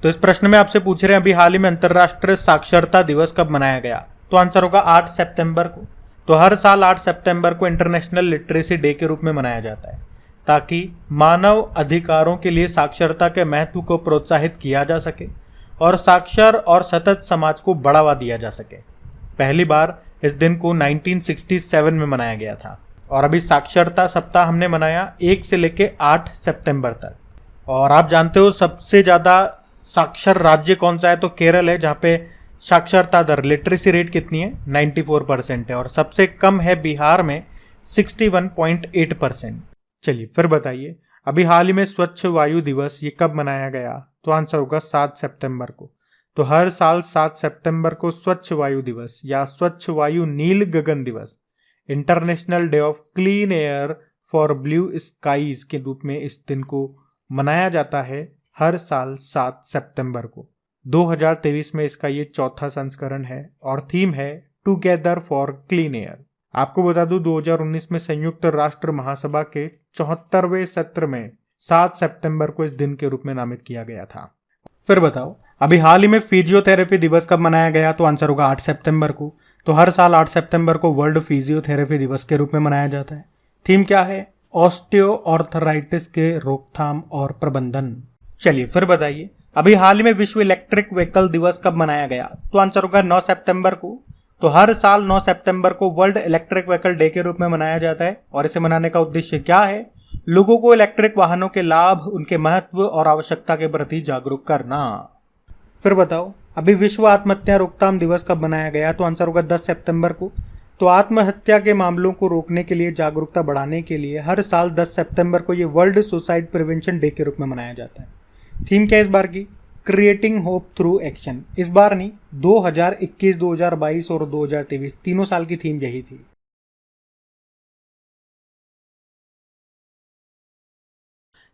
तो इस प्रश्न में आपसे पूछ रहे हैं अभी हाल ही में अंतर्राष्ट्रीय साक्षरता दिवस कब मनाया गया। तो आंसर होगा 8 सितंबर को। तो हर साल 8 सितंबर को इंटरनेशनल लिटरेसी डे के रूप में मनाया जाता है ताकि मानव अधिकारों के लिए साक्षरता के महत्व को प्रोत्साहित किया जा सके और साक्षर और सतत समाज को बढ़ावा दिया जा सके। पहली बार इस दिन को 1967 में मनाया गया था और अभी साक्षरता सप्ताह हमने मनाया 1 से लेके 8 सितंबर तक। और आप जानते हो सबसे ज़्यादा साक्षर राज्य कौन सा है, तो केरल है, जहाँ पे साक्षरता दर लिटरेसी रेट कितनी है 94% है और सबसे कम है बिहार में 61.8%। चलिए फिर बताइए अभी हाल ही में स्वच्छ वायु दिवस ये कब मनाया गया। तो आंसर होगा 7 सितंबर को। तो हर साल 7 सितंबर को स्वच्छ वायु दिवस या स्वच्छ वायु नील गगन दिवस, international day of clean air for blue skies के रूप में इस दिन को मनाया जाता है हर साल 7 सितंबर को। 2023 में इसका ये चौथा संस्करण है और थीम है टुगेदर फॉर क्लीन एयर। आपको बता दूं 2019 में संयुक्त राष्ट्र महासभा के 74वें सत्र में 7 सितंबर को इस दिन के रूप में नामित किया गया था। फिर बताओ अभी हाल ही में फिजियोथेरेपी दिवस कब मनाया गया। तो आंसर होगा 8 सितंबर को। तो हर साल 8 सितंबर को वर्ल्ड फिजियोथेरेपी दिवस के रूप में मनाया जाता है। थीम क्या है, ऑस्टियोआर्थराइटिस के रोकथाम और प्रबंधन। चलिए फिर बताइए अभी हाल ही में विश्व इलेक्ट्रिक व्हीकल दिवस कब मनाया गया। तो आंसर होगा 9 सितंबर को। तो हर साल 9 सितंबर को वर्ल्ड इलेक्ट्रिक व्हीकल डे के रूप में मनाया जाता है और इसे मनाने का उद्देश्य क्या है, लोगों को इलेक्ट्रिक वाहनों के लाभ, उनके महत्व और आवश्यकता के प्रति जागरूक करना। फिर बताओ अभी विश्व आत्महत्या रोकथाम दिवस कब मनाया गया। तो आंसर होगा 10 सितंबर को। तो आत्महत्या के मामलों को रोकने के लिए, जागरूकता बढ़ाने के लिए हर साल 10 सितंबर को ये वर्ल्ड सुसाइड प्रिवेंशन डे के रूप में मनाया जाता है। थीम क्या है इस बार की, क्रिएटिंग होप थ्रू एक्शन। इस बार नहीं, 2021, 2022 और 2023 तीनों साल की थीम यही थी।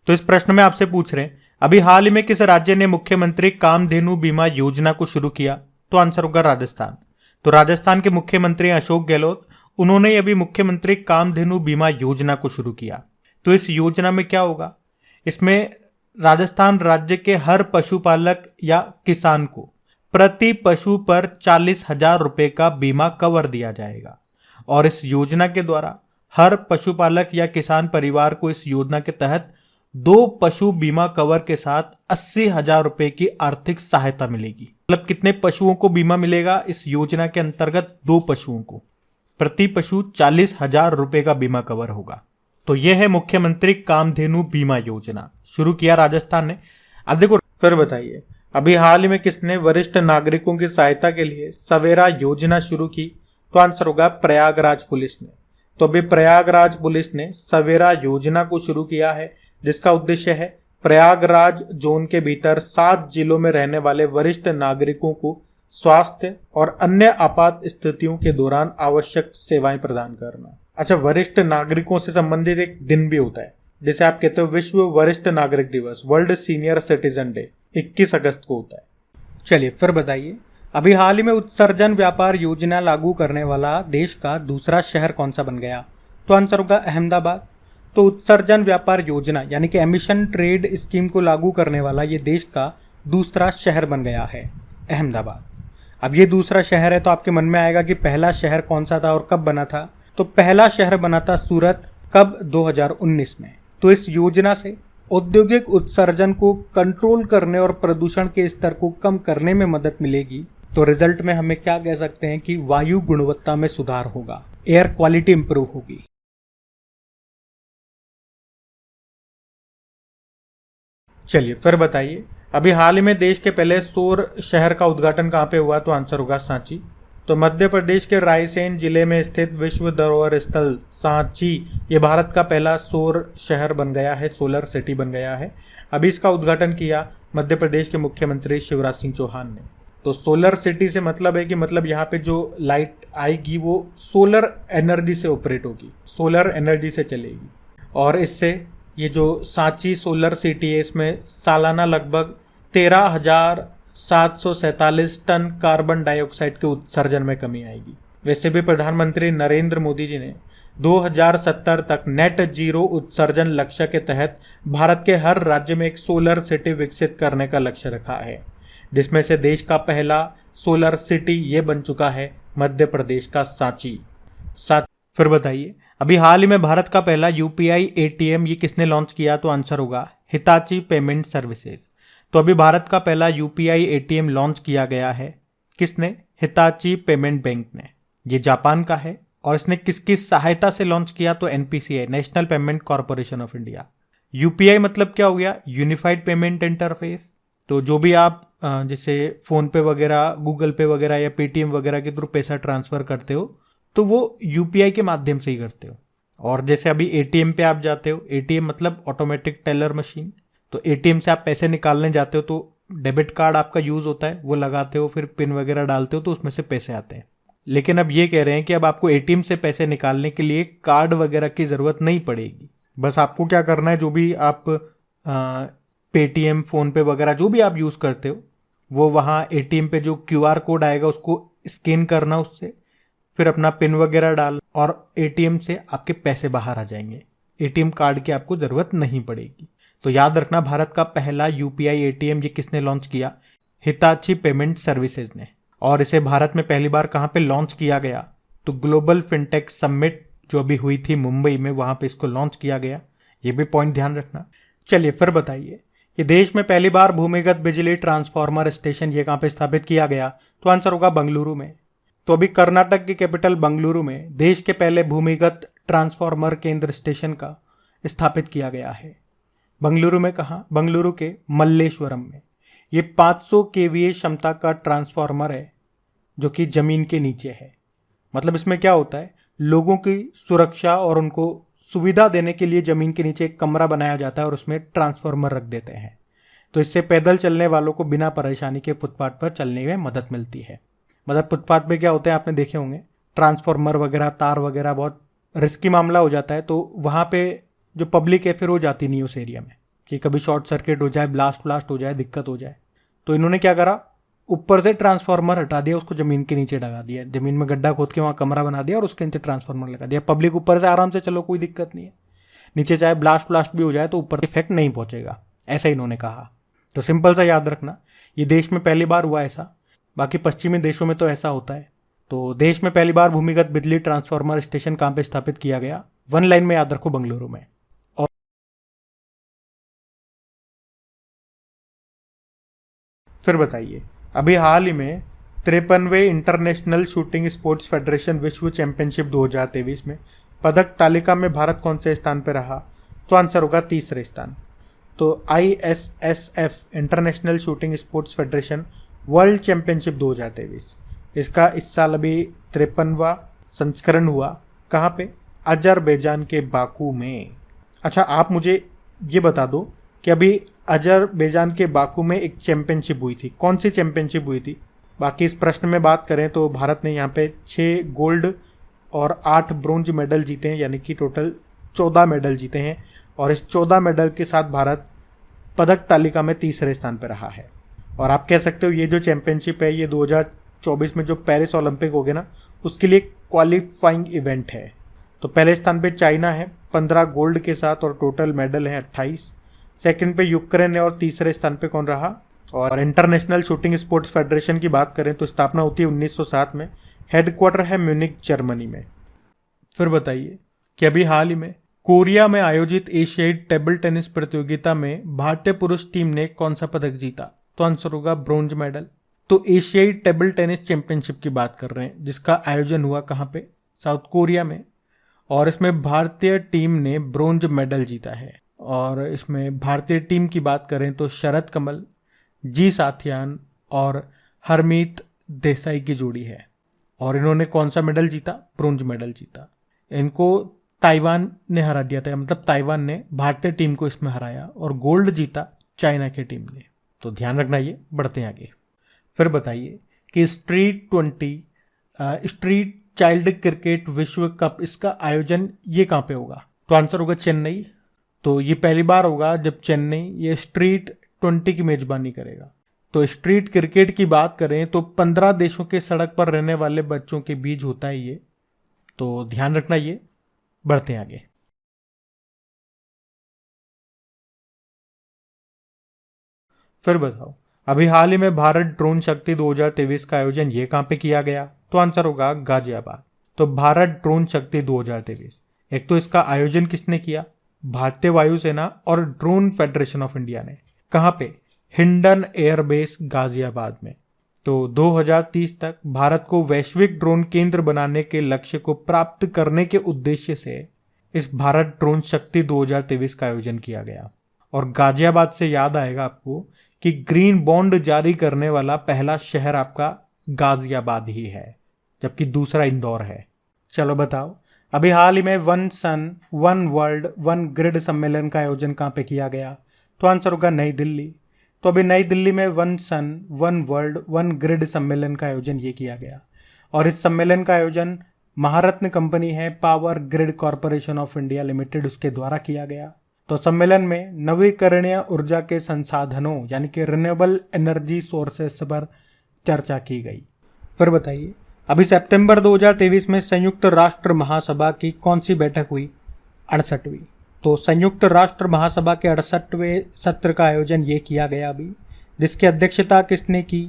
तो इस प्रश्न में आपसे पूछ रहे हैं अभी हाल ही में किस राज्य ने मुख्यमंत्री कामधेनु बीमा योजना को शुरू किया। तो आंसर होगा राजस्थान। तो राजस्थान के मुख्यमंत्री अशोक गहलोत, उन्होंने अभी मुख्यमंत्री कामधेनु बीमा योजना को शुरू किया। तो इस योजना में क्या होगा, इसमें राजस्थान राज्य के हर पशुपालक या किसान को प्रति पशु पर 40,000 रुपए का बीमा कवर दिया जाएगा और इस योजना के द्वारा हर पशुपालक या किसान परिवार को इस योजना के तहत 2 पशु बीमा कवर के साथ 80,000 रुपए की आर्थिक सहायता मिलेगी। मतलब कितने पशुओं को बीमा मिलेगा इस योजना के अंतर्गत, 2 पशुओं को, प्रति पशु 40,000 रुपए का बीमा कवर होगा। तो यह है मुख्यमंत्री कामधेनु बीमा योजना, शुरू किया राजस्थान ने। अब देखो फिर बताइए अभी हाल ही में किसने वरिष्ठ नागरिकों की सहायता के लिए सवेरा योजना शुरू की। तो आंसर होगा प्रयागराज पुलिस ने। तो अभी प्रयागराज पुलिस ने सवेरा योजना को शुरू किया है जिसका उद्देश्य है प्रयागराज जोन के भीतर 7 जिलों में रहने वाले वरिष्ठ नागरिकों को स्वास्थ्य और अन्य आपात स्थितियों के दौरान आवश्यक सेवाएं प्रदान करना। अच्छा, वरिष्ठ नागरिकों से संबंधित एक दिन भी होता है जिसे आप कहते हो विश्व वरिष्ठ नागरिक दिवस, वर्ल्ड सीनियर सिटीजन डे, 21 अगस्त को होता है। चलिए फिर बताइए अभी हाल ही में उत्सर्जन व्यापार योजना लागू करने वाला देश का दूसरा शहर कौन सा बन गया। तो आंसर होगा अहमदाबाद। तो उत्सर्जन व्यापार योजना यानी कि एमिशन ट्रेड स्कीम को लागू करने वाला ये देश का दूसरा शहर बन गया है अहमदाबाद। अब ये दूसरा शहर है तो आपके मन में आएगा कि पहला शहर कौन सा था और कब बना था। तो पहला शहर बना था सूरत, कब, 2019 में। तो इस योजना से औद्योगिक उत्सर्जन को कंट्रोल करने और प्रदूषण के स्तर को कम करने में मदद मिलेगी। तो रिजल्ट में हमें क्या कह सकते हैं कि वायु गुणवत्ता में सुधार होगा, एयर क्वालिटी इंप्रूव होगी। चलिए फिर बताइए अभी हाल ही में देश के पहले सौर शहर का उद्घाटन कहाँ पे हुआ। तो आंसर होगा सांची। तो मध्य प्रदेश के रायसेन जिले में स्थित विश्व धरोहर स्थल सांची ये भारत का पहला सौर शहर बन गया है, सोलर सिटी बन गया है। अभी इसका उद्घाटन किया मध्य प्रदेश के मुख्यमंत्री शिवराज सिंह चौहान ने। तो सोलर सिटी से मतलब है कि मतलब यहाँ पे जो लाइट आएगी वो सोलर एनर्जी से ऑपरेट होगी, सोलर एनर्जी से चलेगी। और इससे ये जो सांची सोलर सिटी है इसमें सालाना लगभग 13,747 टन कार्बन डाइऑक्साइड के उत्सर्जन में कमी आएगी। वैसे भी प्रधानमंत्री नरेंद्र मोदी जी ने 2070 तक नेट जीरो उत्सर्जन लक्ष्य के तहत भारत के हर राज्य में एक सोलर सिटी विकसित करने का लक्ष्य रखा है, जिसमें से देश का पहला सोलर सिटी ये बन चुका है मध्य प्रदेश का सांची। फिर बताइए, अभी हाल ही में भारत का पहला यूपीआई एटीएम ये किसने लॉन्च किया? तो आंसर होगा हिताची पेमेंट सर्विसेज। तो अभी भारत का पहला यूपीआई एटीएम लॉन्च किया गया है, किसने? हिताची पेमेंट बैंक ने। ये जापान का है और इसने किसकी सहायता से लॉन्च किया? तो NPCI, national payment corporation of India. UPI मतलब क्या हो गया? Unified payment interface. तो जो भी आप जैसे फोन पे वगैरह, गूगल पे वगैरह या पेटीएम वगैरह के थ्रू पैसा ट्रांसफर करते हो तो वो यूपीआई के माध्यम से ही करते हो। और जैसे अभी एटीएम पे आप जाते हो, एटीएम मतलब ऑटोमेटिक टेलर मशीन, तो एटीएम से आप पैसे निकालने जाते हो तो डेबिट कार्ड आपका यूज होता है, वो लगाते हो, फिर पिन वगैरह डालते हो तो उसमें से पैसे आते हैं। लेकिन अब ये कह रहे हैं कि अब आपको एटीएम से पैसे निकालने के लिए कार्ड वगैरह की जरूरत नहीं पड़ेगी। बस आपको क्या करना है, जो भी आप पेटीएम, फोन पे वगैरह जो भी आप यूज करते हो, वो वहाँ एटीएम पे जो क्यूआर कोड आएगा उसको स्कैन करना, उससे फिर अपना पिन वगैरह डाल और एटीएम से आपके पैसे बाहर आ जाएंगे। एटीएम कार्ड की आपको जरूरत नहीं पड़ेगी। तो याद रखना, भारत का पहला यूपीआई एटीएम ये किसने लॉन्च किया? हिताची पेमेंट सर्विसेज ने। और इसे भारत में पहली बार कहां पे लॉन्च किया गया? तो ग्लोबल फिनटेक समिट जो अभी हुई थी मुंबई में, वहां पे इसको लॉन्च किया गया। ये भी पॉइंट ध्यान रखना। चलिए फिर बताइए कि देश में पहली बार भूमिगत बिजली ट्रांसफार्मर स्टेशन ये कहां पे स्थापित किया गया? तो आंसर होगा बेंगलुरु में। तो अभी कर्नाटक की कैपिटल बेंगलुरु में देश के पहले भूमिगत ट्रांसफार्मर केंद्र स्टेशन का स्थापित किया गया है। बेंगलुरु में कहा? बेंगलुरु के मल्लेश्वरम में। ये 500 केवीए क्षमता का ट्रांसफार्मर है जो कि जमीन के नीचे है। मतलब इसमें क्या होता है, लोगों की सुरक्षा और उनको सुविधा देने के लिए जमीन के नीचे एक कमरा बनाया जाता है और उसमें ट्रांसफार्मर रख देते हैं। तो इससे पैदल चलने वालों को बिना परेशानी के फुटपाथ पर चलने में मदद मिलती है। मतलब फुटपाथ पे क्या होता है, आपने देखे होंगे ट्रांसफार्मर वगैरह, तार वगैरह बहुत रिस्की मामला हो जाता है, तो वहाँ पे जो पब्लिक है फिर वो जाती नहीं उस एरिया में कि कभी शॉर्ट सर्किट हो जाए, ब्लास्ट हो जाए, दिक्कत हो जाए। तो इन्होंने क्या करा, ऊपर से ट्रांसफार्मर हटा दिया, उसको जमीन के नीचे लगा दिया, जमीन में गड्ढा खोद के वहाँ कमरा बना दिया और उसके नीचे ट्रांसफार्मर लगा दिया। पब्लिक ऊपर से आराम से चलो, कोई दिक्कत नहीं है, नीचे चाहे ब्लास्ट भी हो जाए तो ऊपर इफेक्ट नहीं पहुंचेगा, ऐसा इन्होंने कहा। तो सिंपल सा याद रखना, ये देश में पहली बार हुआ ऐसा, बाकी पश्चिमी देशों में तो ऐसा होता है। तो देश में पहली बार भूमिगत बिजली ट्रांसफार्मर स्टेशन कहाँ पे स्थापित किया गया? वन लाइन में याद रखो, बेंगलुरु में। फिर बताइए, अभी हाल ही में 53वें इंटरनेशनल शूटिंग स्पोर्ट्स फेडरेशन विश्व चैंपियनशिप 2023 में पदक तालिका में भारत कौन से स्थान पर रहा? तो आंसर होगा तीसरे स्थान। तो ISSF international shooting sports federation world championship 2023, इसका इस साल अभी 53वां संस्करण हुआ। कहाँ पे? अजरबैजान के बाकू में। अच्छा, आप मुझे ये बता दो कि अभी अजरबैजान के बाकू में एक चैंपियनशिप हुई थी, कौन सी चैंपियनशिप हुई थी? बाकी इस प्रश्न में बात करें तो भारत ने यहाँ पे 6 गोल्ड और 8 ब्रोंज मेडल जीते हैं, यानी कि टोटल 14 मेडल जीते हैं। और इस 14 मेडल के साथ भारत पदक तालिका में तीसरे स्थान पर रहा है। और आप कह सकते हो ये जो चैंपियनशिप है ये 2024 में जो पेरिस ओलंपिक हो गए ना, उसके लिए क्वालिफाइंग इवेंट है। तो पहले स्थान पे चाइना है 15 गोल्ड के साथ और टोटल मेडल है 28। सेकंड पे यूक्रेन है और तीसरे स्थान पे कौन रहा? और इंटरनेशनल शूटिंग स्पोर्ट्स फेडरेशन की बात करें तो स्थापना होती है 1907 में, हेडक्वार्टर है म्यूनिक जर्मनी में। फिर बताइए कि अभी हाल ही में कोरिया में आयोजित एशियाई टेबल टेनिस प्रतियोगिता में भारतीय पुरुष टीम ने कौन सा पदक जीता? तो आंसर होगा ब्रोंज मेडल। तो एशियाई टेबल टेनिस चैंपियनशिप की बात कर रहे हैं, जिसका आयोजन हुआ कहाँ पे? साउथ कोरिया में। और इसमें भारतीय टीम ने ब्रोंज मेडल जीता है। और इसमें भारतीय टीम की बात करें तो शरद कमल, जी साथियान और हरमीत देसाई की जोड़ी है। और इन्होंने कौन सा मेडल जीता? ब्रोंज मेडल जीता। इनको ताइवान ने हरा दिया था, मतलब ताइवान ने भारतीय टीम को इसमें हराया, और गोल्ड जीता चाइना की टीम ने। तो ध्यान रखना, ये बढ़ते हैं आगे। फिर बताइए कि स्ट्रीट चाइल्ड क्रिकेट विश्व कप, इसका आयोजन ये कहाँ पे होगा? तो आंसर होगा चेन्नई। तो ये पहली बार होगा जब चेन्नई ये स्ट्रीट 20 की मेजबानी करेगा। तो स्ट्रीट क्रिकेट की बात करें तो 15 देशों के सड़क पर रहने वाले बच्चों के बीच होता है ये। तो ध्यान रखना ये। बढ़ते हैं आगे। फिर बताओ, अभी हाल ही में भारत ड्रोन शक्ति 2023 का आयोजन ये कहां पे किया गया? तो आंसर होगा गाजियाबाद। तो भारत ड्रोन शक्ति 2023, एक तो इसका आयोजन किसने किया? भारतीय वायुसेना और ड्रोन फेडरेशन ऑफ इंडिया ने। कहां पे? हिंडन एयरबेस गाजियाबाद में। तो 2030 तक भारत को वैश्विक ड्रोन केंद्र बनाने के लक्ष्य को प्राप्त करने के उद्देश्य से इस भारत ड्रोन शक्ति 2023 का आयोजन किया गया। और गाजियाबाद से याद आएगा आपको कि ग्रीन बॉन्ड जारी करने वाला पहला शहर आपका गाजियाबाद ही है, जबकि दूसरा इंदौर है। चलो बताओ, अभी हाल ही में one sun one world one grid सम्मेलन का आयोजन कहाँ पे किया गया? तो आंसर होगा नई दिल्ली। तो अभी नई दिल्ली में one sun one world one grid सम्मेलन का आयोजन ये किया गया। और इस सम्मेलन का आयोजन महारत्न कंपनी है power grid corporation of India limited, उसके द्वारा किया गया। तो सम्मेलन में नवीकरणीय ऊर्जा के संसाधनों यानी कि रिन्यूएबल एनर्जी सोर्सेस पर चर्चा की गई। फिर बताइए, अभी सितंबर 2023 में संयुक्त राष्ट्र महासभा की कौन सी बैठक हुई? 68वीं। तो संयुक्त राष्ट्र महासभा के 68वें सत्र का आयोजन ये किया गया अभी, जिसकी अध्यक्षता किसने की?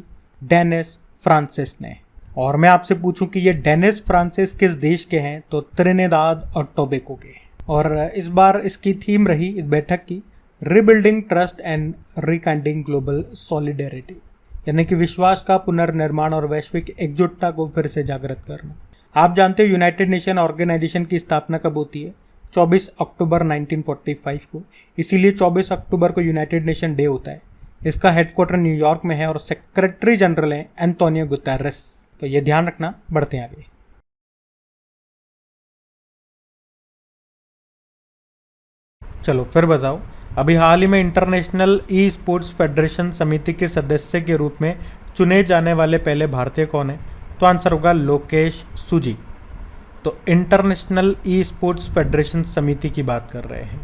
डेनिस फ्रांसिस ने। और मैं आपसे पूछूं कि ये डेनिस फ्रांसिस किस देश के हैं? तो त्रिनिदाद और टोबैगो के। और इस बार इसकी थीम रही इस बैठक की rebuilding trust and rekindling global solidarity, यानी कि विश्वास का पुनर्निर्माण और वैश्विक एकजुटता को फिर से जागृत करना। आप जानते हो यूनाइटेड नेशन ऑर्गेनाइजेशन की स्थापना कब होती है? 24 अक्टूबर 1945 को। इसीलिए 24 अक्टूबर को यूनाइटेड नेशन डे होता है। इसका हेडक्वार्टर न्यूयॉर्क में है और सेक्रेटरी जनरल है एंटोनियो गुतेरेस। तो ये ध्यान रखना। बढ़ते हैं आगे। चलो फिर बताओ, अभी हाल ही में इंटरनेशनल ई स्पोर्ट्स फेडरेशन समिति के सदस्य के रूप में चुने जाने वाले पहले भारतीय कौन है? तो आंसर होगा लोकेश सुजी। तो इंटरनेशनल ई स्पोर्ट्स फेडरेशन समिति की बात कर रहे हैं।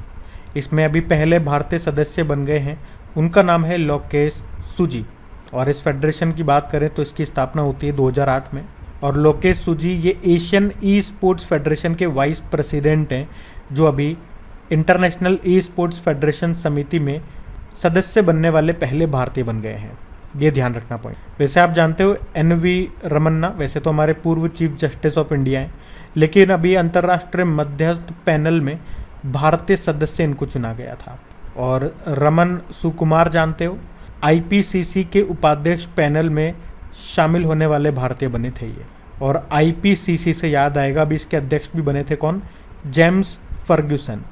इसमें अभी पहले भारतीय सदस्य बन गए हैं, उनका नाम है लोकेश सुजी। और इस फेडरेशन की बात करें तो इसकी स्थापना होती है 2008 में। और लोकेश सुजी ये एशियन ई स्पोर्ट्स फेडरेशन के वाइस प्रेसिडेंट हैं, जो अभी इंटरनेशनल ई स्पोर्ट्स फेडरेशन समिति में सदस्य बनने वाले पहले भारतीय बन गए हैं। ये ध्यान रखना पॉइंट। वैसे आप जानते हो एन.वी. रमन्ना वैसे तो हमारे पूर्व चीफ जस्टिस ऑफ इंडिया हैं, लेकिन अभी अंतर्राष्ट्रीय मध्यस्थ पैनल में भारतीय सदस्य इनको चुना गया था। और रमन सुकुमार जानते हो, आईपीसीसी के उपाध्यक्ष पैनल में शामिल होने वाले भारतीय बने थे ये। और आईपीसीसी से याद आएगा, अभी इसके अध्यक्ष भी बने थे कौन? जेम्स फर्ग्यूसन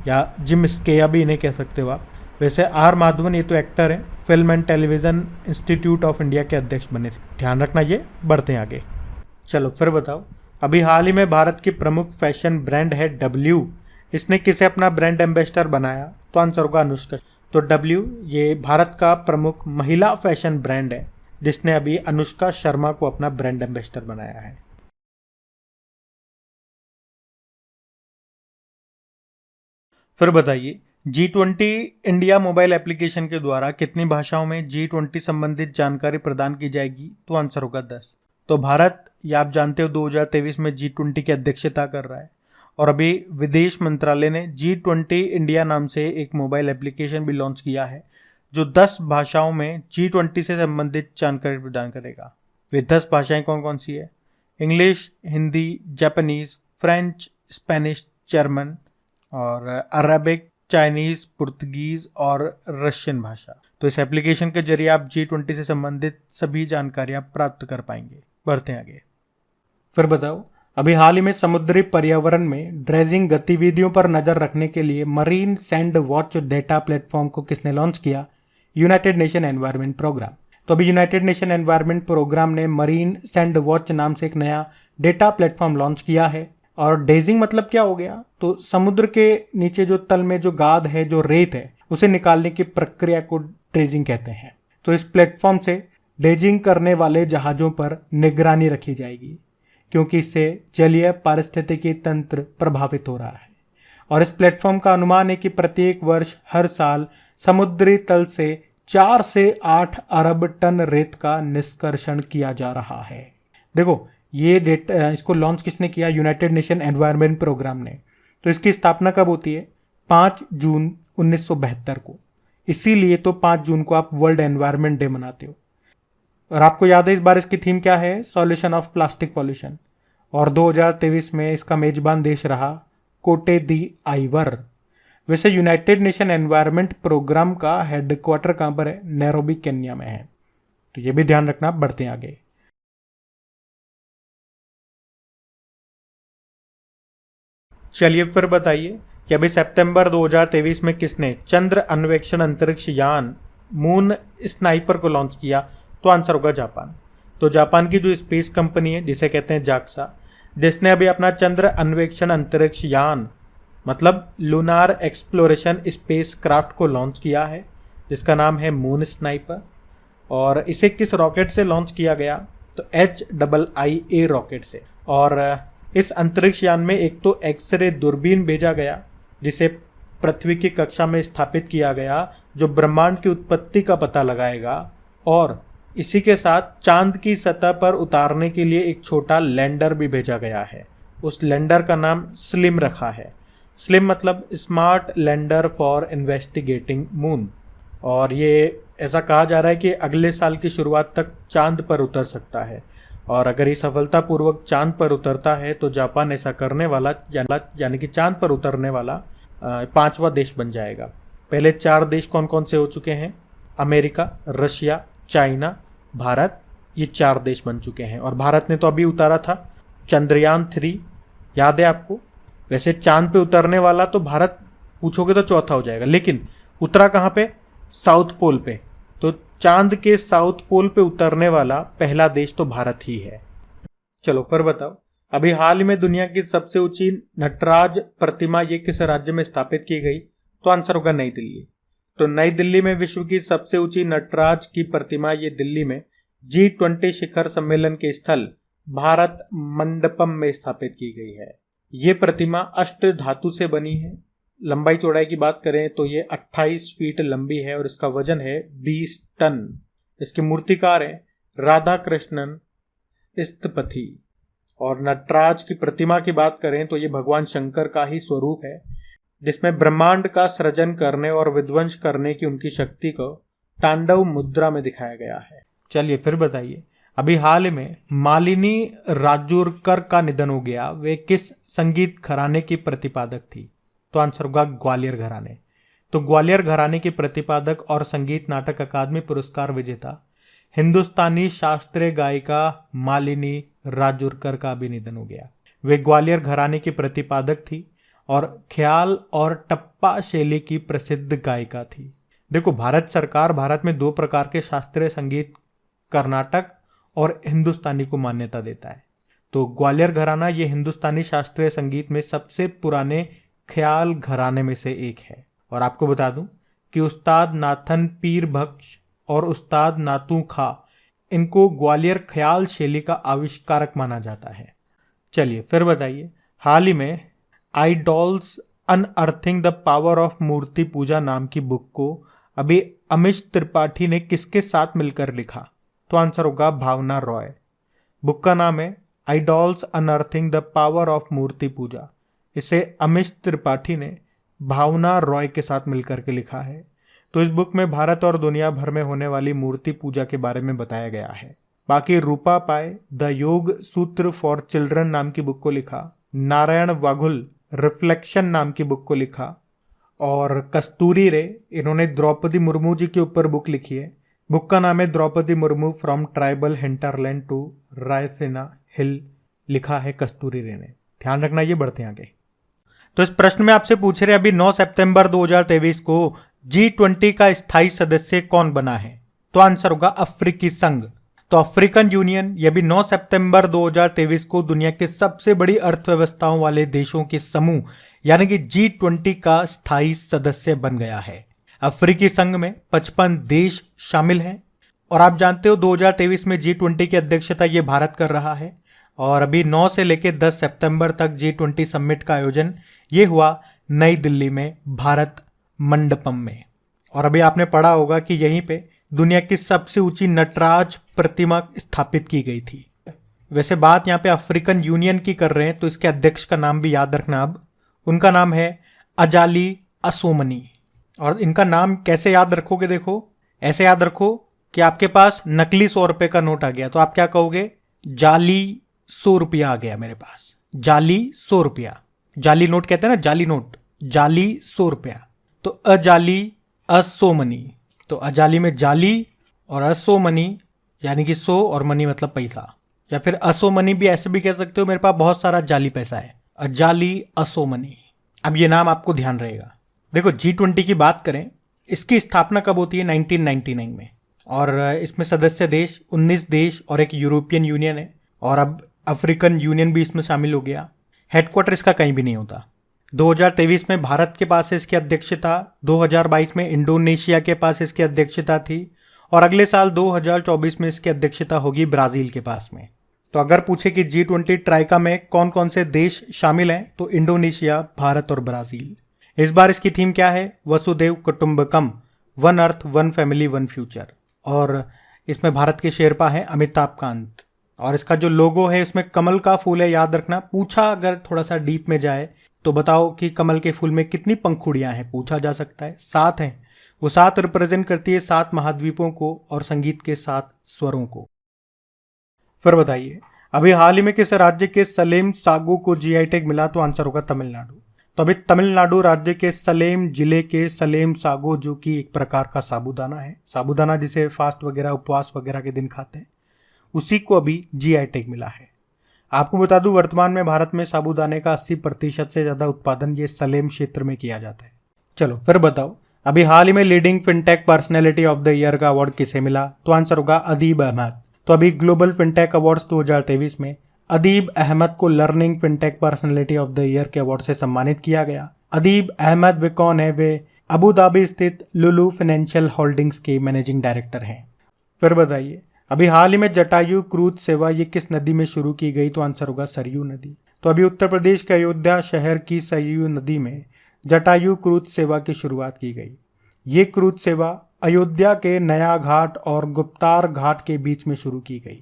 या जिम स्केया भी इन्हें कह सकते हो आप। वैसे आर माधवन ये तो एक्टर हैं, film and television institute of India के अध्यक्ष बने थे। ध्यान रखना ये। बढ़ते हैं आगे। चलो फिर बताओ, अभी हाल ही में भारत की प्रमुख फैशन ब्रांड है डब्ल्यू, इसने किसे अपना ब्रांड एम्बेसडर बनाया? तो आंसर होगा अनुष्का। तो डब्ल्यू ये भारत का प्रमुख महिला फैशन ब्रांड है, जिसने अभी अनुष्का शर्मा को अपना ब्रांड एम्बेसडर बनाया है। फिर बताइए, G20 इंडिया मोबाइल एप्लीकेशन के द्वारा कितनी भाषाओं में G20 संबंधित जानकारी प्रदान की जाएगी? तो आंसर होगा 10। तो भारत, ये आप जानते हो, 2023 में G20 की अध्यक्षता कर रहा है। और अभी विदेश मंत्रालय ने G20 इंडिया नाम से एक मोबाइल एप्लीकेशन भी लॉन्च किया है, जो 10 भाषाओं में G20 से संबंधित जानकारी प्रदान करेगा। वे 10 भाषाएं कौन कौन सी है? English, Hindi, Japanese, French, Spanish, German और अरबिक, चाइनीज, पुर्तगीज और रशियन भाषा। तो इस एप्लीकेशन के जरिए आप G20 से संबंधित सभी जानकारियां प्राप्त कर पाएंगे। बढ़ते हैं आगे। फिर बताओ, अभी हाल ही में समुद्री पर्यावरण में ड्रेजिंग गतिविधियों पर नजर रखने के लिए marine sand watch data platform को किसने लॉन्च किया? United Nation Environment Programme. तो अभी यूनाइटेड नेशन एनवायरमेंट प्रोग्राम ने मरीन सैंड वॉच नाम से एक नया डेटा प्लेटफॉर्म लॉन्च किया है। और डेजिंग मतलब क्या हो गया? तो समुद्र के नीचे जो तल में जो गाद है, जो रेत है, उसे निकालने की प्रक्रिया को ड्रेजिंग कहते हैं। तो इस प्लेटफॉर्म से डेजिंग करने वाले जहाजों पर निगरानी रखी जाएगी, क्योंकि इससे जलीय पारिस्थितिकी तंत्र प्रभावित हो रहा है। और इस प्लेटफॉर्म का अनुमान है कि प्रत्येक वर्ष हर साल समुद्री तल से 4 से 8 अरब टन रेत का निष्कर्षण किया जा रहा है। देखो, ये डेटा, इसको लॉन्च किसने किया? यूनाइटेड नेशन एनवायरमेंट प्रोग्राम ने। तो इसकी स्थापना कब होती है? 5 जून 1972 को। इसीलिए तो 5 जून को आप वर्ल्ड एनवायरनमेंट डे मनाते हो। और आपको याद है इस बार इसकी थीम क्या है? Solution of plastic pollution. और 2023 में इसका मेजबान देश रहा कोटे दी आइवर। वैसे यूनाइटेड नेशन एनवायरनमेंट प्रोग्राम का हेडक्वार्टर कहां पर है? नैरोबी केन्या में है। तो ये भी ध्यान रखना। बढ़ते हैं आगे। चलिए फिर बताइए कि अभी सितंबर 2023 में किसने चंद्र अन्वेषण अंतरिक्ष यान मून स्नाइपर को लॉन्च किया? तो आंसर होगा जापान। तो जापान की जो स्पेस कंपनी है जिसे कहते हैं जाक्सा, जिसने अभी अपना चंद्र अन्वेषण अंतरिक्ष यान मतलब लूनार एक्सप्लोरेशन स्पेस क्राफ्ट को लॉन्च किया है, जिसका नाम है मून स्नाइपर। और इसे किस रॉकेट से लॉन्च किया गया? तो HIIA रॉकेट से। और इस अंतरिक्ष यान में एक तो एक्सरे दूरबीन भेजा गया, जिसे पृथ्वी की कक्षा में स्थापित किया गया, जो ब्रह्मांड की उत्पत्ति का पता लगाएगा। और इसी के साथ चांद की सतह पर उतारने के लिए एक छोटा लैंडर भी भेजा गया है। उस लैंडर का नाम स्लिम रखा है। स्लिम मतलब smart lander for investigating moon. और ये ऐसा कहा जा रहा है कि अगले साल की शुरुआत तक चांद पर उतर सकता है। और अगर ये सफलतापूर्वक चांद पर उतरता है तो जापान ऐसा करने वाला यानी कि चांद पर उतरने वाला 5वां देश बन जाएगा। पहले 4 देश कौन कौन से हो चुके हैं? अमेरिका, रशिया, चाइना, भारत, ये 4 देश बन चुके हैं। और भारत ने तो अभी उतारा था चंद्रयान 3, याद है आपको? वैसे चांद पे उतरने वाला तो भारत पूछोगे तो चौथा हो जाएगा, लेकिन उतरा कहाँ पे? साउथ पोल पे। तो चांद के साउथ पोल पे उतरने वाला पहला देश तो भारत ही है। चलो फिर बताओ, अभी हाल ही में दुनिया की सबसे ऊंची नटराज प्रतिमा ये किस राज्य में स्थापित की गई? तो आंसर होगा नई दिल्ली। तो नई दिल्ली में विश्व की सबसे ऊंची नटराज की प्रतिमा ये दिल्ली में G20 शिखर सम्मेलन के स्थल भारत मंडपम में स्थापित की गई है। ये प्रतिमा अष्ट धातु से बनी है। लंबाई चौड़ाई की बात करें तो ये 28 फीट लंबी है और इसका वजन है 20 टन। इसके मूर्तिकार हैं राधा कृष्णन स्थपति। और नटराज की प्रतिमा की बात करें तो ये भगवान शंकर का ही स्वरूप है, जिसमें ब्रह्मांड का सृजन करने और विध्वंस करने की उनकी शक्ति को तांडव मुद्रा में दिखाया गया है। चलिए फिर बताइए, अभी हाल में मालिनी राजूरकर का निधन हो गया। वे किस संगीत घराने की प्रतिपादक थी? तो आंसर होगा ग्वालियर घराने। तो ग्वालियर घराने की प्रतिपादक और संगीत नाटक अकादमी पुरस्कार विजेता हिंदुस्तानी शास्त्रीय गायिका मालिनी राजूरकर का भी निधन हो गया। वे ग्वालियर घराने की प्रतिपादक थी और ख्याल और टप्पा शैली की प्रसिद्ध गायिका थी। देखो, भारत सरकार भारत में 2 प्रकार के शास्त्रीय संगीत, कर्नाटक और हिंदुस्तानी को मान्यता देता है। तो ग्वालियर घराना ये हिंदुस्तानी शास्त्रीय संगीत में सबसे पुराने ख्याल घराने में से एक है। और आपको बता दूं कि उस्ताद नाथन पीर बख्श और उस्ताद नातू खा, इनको ग्वालियर ख्याल शैली का आविष्कारक माना जाता है। चलिए फिर बताइए, हाल ही में आइडॉल्स अनअर्थिंग द पावर ऑफ मूर्ति पूजा नाम की बुक को अभी अमिश त्रिपाठी ने किसके साथ मिलकर लिखा? तो आंसर होगा भावना रॉय। बुक का नाम है आइडॉल्स अनअर्थिंग द पावर ऑफ मूर्ति पूजा। इसे अमिश त्रिपाठी ने भावना रॉय के साथ मिलकर के लिखा है। तो इस बुक में भारत और दुनिया भर में होने वाली मूर्ति पूजा के बारे में बताया गया है। बाकी रूपा पाए द योग सूत्र फॉर चिल्ड्रन नाम की बुक को लिखा, नारायण वाघुल रिफ्लेक्शन नाम की बुक को लिखा, और कस्तूरी रे इन्होंने द्रौपदी मुर्मू जी के ऊपर बुक लिखी है। बुक का नाम है Droupadi Murmu from tribal hinterland to Raisina hill, लिखा है कस्तूरी रे ने। ध्यान रखना, ये बढ़ते हैं आगे। तो इस प्रश्न में आपसे पूछ रहे अभी 9 सितंबर 2023 को G20 का स्थायी सदस्य कौन बना है? तो आंसर होगा अफ्रीकी संघ। तो अफ्रीकन यूनियन ये भी 9 सितंबर 2023 को दुनिया के सबसे बड़ी अर्थव्यवस्थाओं वाले देशों के समूह यानी कि G20 का स्थायी सदस्य बन गया है। अफ्रीकी संघ में 55 देश शामिल हैं और आप जानते हो 2023 में G20 की अध्यक्षता ये भारत कर रहा है। और अभी 9 से लेकर 10 सितंबर तक G20 समिट का आयोजन ये हुआ नई दिल्ली में भारत मंडपम में। और अभी आपने पढ़ा होगा कि यहीं पे दुनिया की सबसे ऊंची नटराज प्रतिमा स्थापित की गई थी। वैसे बात यहाँ पे अफ्रीकन यूनियन की कर रहे हैं तो इसके अध्यक्ष का नाम भी याद रखना अब, उनका नाम है अजाली असोमनी। और इनका नाम कैसे याद रखोगे, देखो ऐसे याद रखो कि आपके पास नकली 100 रुपये का नोट आ गया तो आप क्या कहोगे, जाली 100 रुपया आ गया मेरे पास, जाली 100 रुपया। जाली नोट कहते हैं ना, जाली नोट, जाली 100 रुपया। तो अजाली असोमनी, तो अजाली में जाली और असोमनी यानी कि 100 और मनी मतलब पैसा, या फिर असोमनी भी ऐसे भी कह सकते हो, मेरे पास बहुत सारा जाली पैसा है, अजाली असोमनी। अब ये नाम आपको ध्यान रहेगा। देखो G20 की बात करें, इसकी स्थापना कब होती है, 1999 में, और इसमें सदस्य देश 19 देश और एक यूरोपियन यूनियन है, और अब अफ्रीकन यूनियन भी इसमें शामिल हो गया। हेडक्वार्टर इसका कहीं भी नहीं होता। 2023 में भारत के पास इसकी अध्यक्षता, 2022 में इंडोनेशिया के पास इसकी अध्यक्षता थी, और अगले साल 2024 में इसकी अध्यक्षता होगी ब्राजील के पास में। तो अगर पूछे कि G20 ट्राइका में कौन कौन से देश शामिल हैं, तो इंडोनेशिया, भारत और ब्राजील। इस बार इसकी थीम क्या है, वसुदेव कुटुंबकम, one earth one family one future. और इसमें भारत के शेरपा हैं अमिताभ कांत, और इसका जो लोगो है इसमें कमल का फूल है, याद रखना। पूछा अगर थोड़ा सा डीप में जाए तो बताओ कि कमल के फूल में कितनी पंखुड़ियां हैं, पूछा जा सकता है। 7 हैं। वो 7 रिप्रेजेंट करती है 7 महाद्वीपों को और संगीत के 7 स्वरों को। फिर बताइए, अभी हाल ही में किस राज्य के सलेम सागू को GI टैग मिला, तो आंसर होगा तमिलनाडु। तो अभी तमिलनाडु राज्य के सलेम जिले के सलेम सागो, जो कि एक प्रकार का साबूदाना है, साबूदाना जिसे फास्ट वगैरह उपवास वगैरह के दिन खाते हैं, उसी को अभी GI टैग मिला है। आपको बता दूं, वर्तमान में भारत में साबूदाने का 80% से ज्यादा उत्पादन ये सलेम क्षेत्र में किया जाता है। चलो फिर बताओ, अभी हाल ही में leading fintech personality of the year का अवार्ड किसे मिला, तो आंसर होगा अदीब अहमद। तो अभी ग्लोबल फिनटेक अवार्ड्स 2023 में अदीब अहमद को learning fintech personality of the year के अवार्ड से सम्मानित किया गया। अदीब अहमद वे कौन है, वे अबू धाबी स्थित लुलु फाइनेंशियल होल्डिंग्स के मैनेजिंग डायरेक्टर हैं। फिर बताइए, अभी हाल ही में जटायु क्रूज सेवा ये किस नदी में शुरू की गई, तो आंसर होगा सरयू नदी। तो अभी उत्तर प्रदेश के अयोध्या शहर की सरयू नदी में जटायु क्रूज सेवा की शुरुआत की गई। ये क्रूज सेवा अयोध्या के नया घाट और गुप्तार घाट के बीच में शुरू की गई।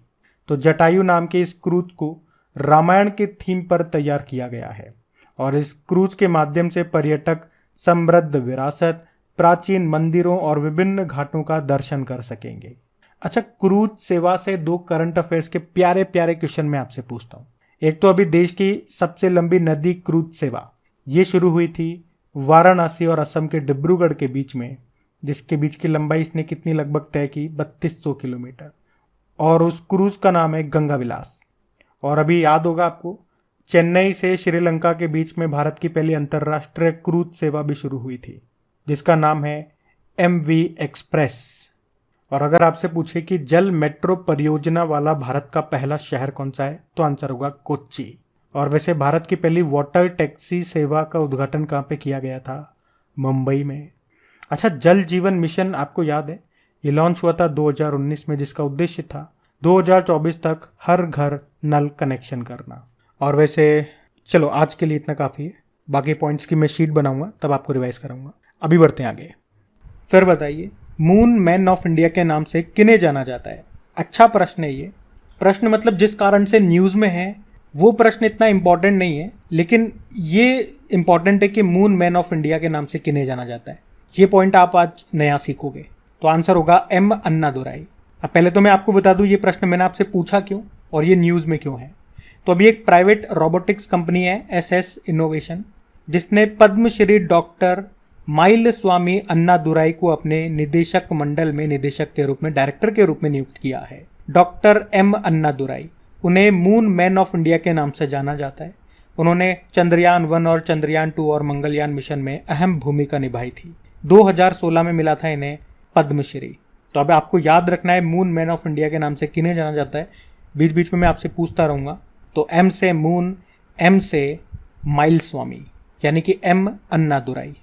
तो जटायु नाम के इस क्रूज को रामायण के थीम पर तैयार किया गया है, और इस क्रूज के माध्यम से पर्यटक समृद्ध विरासत, प्राचीन मंदिरों और विभिन्न घाटों का दर्शन कर सकेंगे। अच्छा, क्रूज सेवा से 2 करंट अफेयर्स के प्यारे प्यारे क्वेश्चन मैं आपसे पूछता हूँ। एक तो अभी देश की सबसे लंबी नदी क्रूज सेवा ये शुरू हुई थी वाराणसी और असम के डिब्रूगढ़ के बीच में, जिसके बीच की लंबाई इसने कितनी लगभग तय की, 3200 किलोमीटर, और उस क्रूज का नाम है गंगा विलास। और अभी याद होगा आपको, चेन्नई से श्रीलंका के बीच में भारत की पहली अंतर्राष्ट्रीय क्रूज सेवा भी शुरू हुई थी, जिसका नाम है MV एक्सप्रेस। और अगर आपसे पूछे कि जल मेट्रो परियोजना वाला भारत का पहला शहर कौन सा है, तो आंसर होगा कोच्चि। और वैसे भारत की पहली वाटर टैक्सी सेवा का उद्घाटन कहाँ पे किया गया था, मुंबई में। अच्छा, जल जीवन मिशन आपको याद है, ये लॉन्च हुआ था 2019 में, जिसका उद्देश्य था 2024 तक हर घर नल कनेक्शन करना। और वैसे चलो आज के लिए इतना काफ़ी है, बाकी पॉइंट्स की मैं शीट बनाऊंगा तब आपको रिवाइज कराऊंगा। अभी बढ़ते हैं आगे। फिर बताइए, मून मैन ऑफ इंडिया के नाम से किन्हें जाना जाता है। अच्छा प्रश्न है ये। प्रश्न मतलब जिस कारण से न्यूज़ में है वो प्रश्न इतना इंपॉर्टेंट नहीं है, लेकिन ये इंपॉर्टेंट है कि मून मैन ऑफ इंडिया के नाम से किन्हें जाना जाता है। ये पॉइंट आप आज नया सीखोगे। तो आंसर होगा M अन्नादुराई। अब पहले तो मैं आपको बता दूं ये प्रश्न मैंने आपसे पूछा क्यों और ये न्यूज़ में क्यों है। तो अभी एक प्राइवेट रोबोटिक्स कंपनी है SS इनोवेशन, जिसने पद्मश्री डॉक्टर माइलस्वामी अन्नादुराई को अपने निदेशक मंडल में निदेशक के रूप में, डायरेक्टर के रूप में नियुक्त किया है। डॉक्टर M अन्नादुराई, उन्हें मून मैन ऑफ इंडिया के नाम से जाना जाता है। उन्होंने चंद्रयान 1 और चंद्रयान 2 और मंगलयान मिशन में अहम भूमिका निभाई थी। 2016 में मिला था इन्हें पद्मश्री। तो अब आपको याद रखना है मून मैन ऑफ इंडिया के नाम से किन्हें जाना जाता है। बीच बीच में मैं आपसे पूछता रहूँगा। तो M से मून, M से माइलस्वामी, यानी कि M अन्नादुराई।